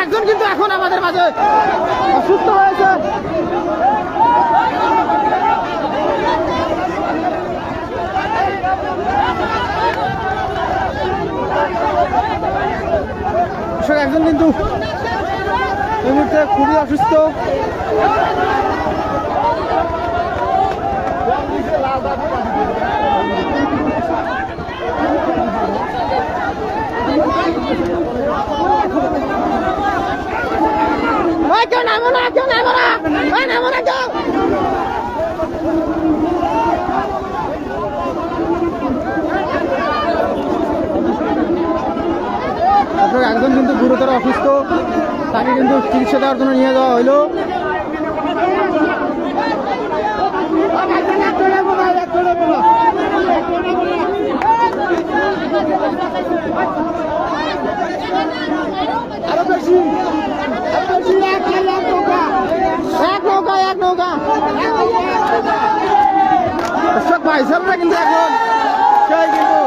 একজন কিন্তু এখন আমাদের মাঝে অসুস্থ হয়েছে। একজন কিন্তু এই মুহূর্তে খুবই অসুস্থ। কেউ নামো না, কেউ নামো না, নামো না কেউ। একজন কিন্তু গুরুতর অসুস্থ, তাকে কিন্তু চিকিৎসা দেওয়ার জন্য নিয়ে যাওয়া হইলো। এক নৌকা ভাই সাহেবরা কিন্তু এখন সেই কিন্তু